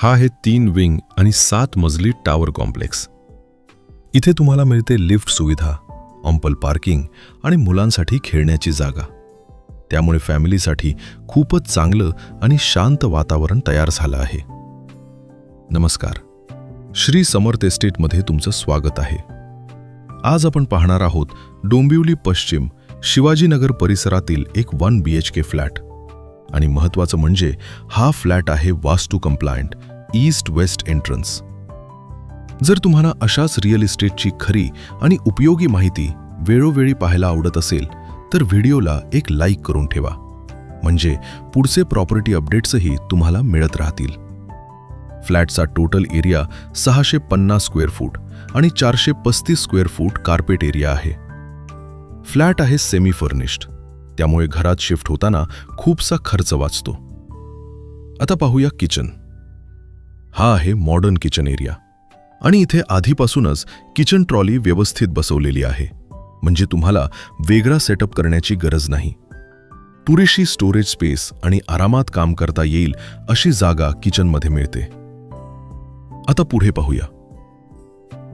हा आहे 3 विंग आणि 7 मजली टावर कॉम्प्लेक्स. इथे तुम्हाला मिळते लिफ्ट सुविधा, अम्पल पार्किंग आणि मुलांसाठी खेळण्याची जागा. त्यामुळे फॅमिलीसाठी खूपच चांगलं आणि शांत वातावरण तयार झालं आहे. नमस्कार, श्री समर्थ एस्टेटमध्ये तुमचं स्वागत आहे. आज आपण पाहणार आहोत डोंबिवली पश्चिम शिवाजीनगर परिसरातील एक 1 BHK फ्लॅट. आणि महत्त्वाचं म्हणजे हा फ्लॅट आहे वास्तू कंप्लायंट, ईस्ट वेस्ट एंट्रन्स. जर तुम्हाला अशाच रिअल इस्टेटची खरी आणि उपयोगी माहिती वेळोवेळी पाहायला आवडत असेल तर व्हिडिओला एक लाईक करून ठेवा, म्हणजे पुढचे प्रॉपर्टी अपडेट्सही तुम्हाला मिळत राहतील. फ्लॅटचा टोटल एरिया 650 स्क्वेअर फूट आणि 435 स्क्वेअर फूट कार्पेट एरिया आहे. फ्लॅट आहे सेमी फर्निश्ड, त्यामुळे घरात शिफ्ट होताना खूपसा खर्च वाचतो. आता पाहूया किचन. हा आहे मॉडर्न किचन एरिया आणि इथे आधीपासूनच किचन ट्रॉली व्यवस्थित बसवलेली आहे, म्हणजे तुम्हाला वेगळा सेटअप करण्याची गरज नाही. पुरेशी स्टोरेज स्पेस आणि आरामात काम करता येईल अशी जागा किचनमध्ये मिळते. आता पुढे पाहूया.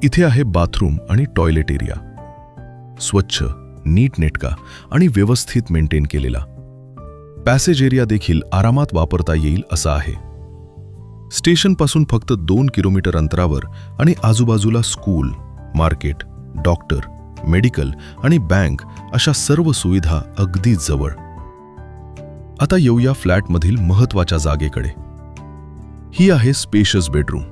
इथे आहे बाथरूम आणि टॉयलेट एरिया. स्वच्छ, नीटनेटका आणि व्यवस्थित मेंटेन केलेला. पॅसेज एरिया देखील आरामात वापरता येईल असा आहे. स्टेशनपासून फक्त 2 किलोमीटर अंतरावर आणि आजूबाजूला स्कूल, मार्केट, डॉक्टर, मेडिकल आणि बँक अशा सर्व सुविधा अगदी जवळ. आता येऊया फ्लॅटमधील महत्त्वाच्या जागेकडे. ही आहे स्पेशियस बेडरूम.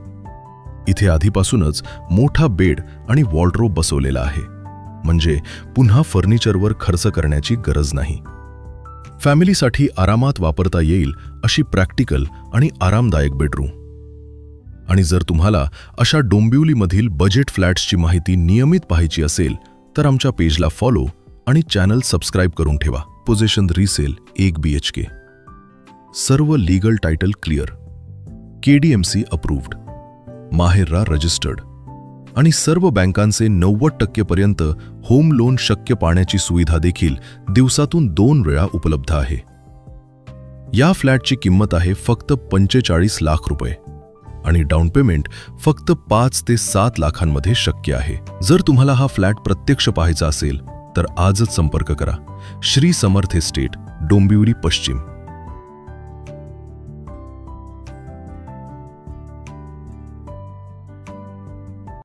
इथे आधीपासूनच मोठा बेड आणि वॉर्डरोब बसवलेला आहे, म्हणजे पुन्हा फर्निचरवर खर्च करण्याची गरज नाही. फॅमिलीसाठी आरामात वापरता येईल अशी प्रॅक्टिकल आणि आरामदायक बेडरूम. आणि जर तुम्हाला अशा डोंबिवलीमधील बजेट फ्लॅट्सची माहिती नियमित पाहायची असेल तर आमच्या पेजला फॉलो आणि चॅनल सबस्क्राईब करून ठेवा. Possession resale 1 BHK. सर्व legal title clear, KDMC approved, MahaRERA registered आणि सर्व बँकांचे 90% पर्यंत होम लोन शक्य पाहण्याची सुविधा देखील दिवसातून 2 वेळा उपलब्ध आहे. या फ्लॅटची किंमत आहे फक्त 45 लाख रुपये आणि डाऊन पेमेंट फक्त 5 ते 7 लाखांमध्ये शक्य आहे. जर तुम्हाला हा फ्लॅट प्रत्यक्ष पाहायचा असेल तर आजच संपर्क करा. श्री समर्थ एस्टेट, डोंबिवली पश्चिम.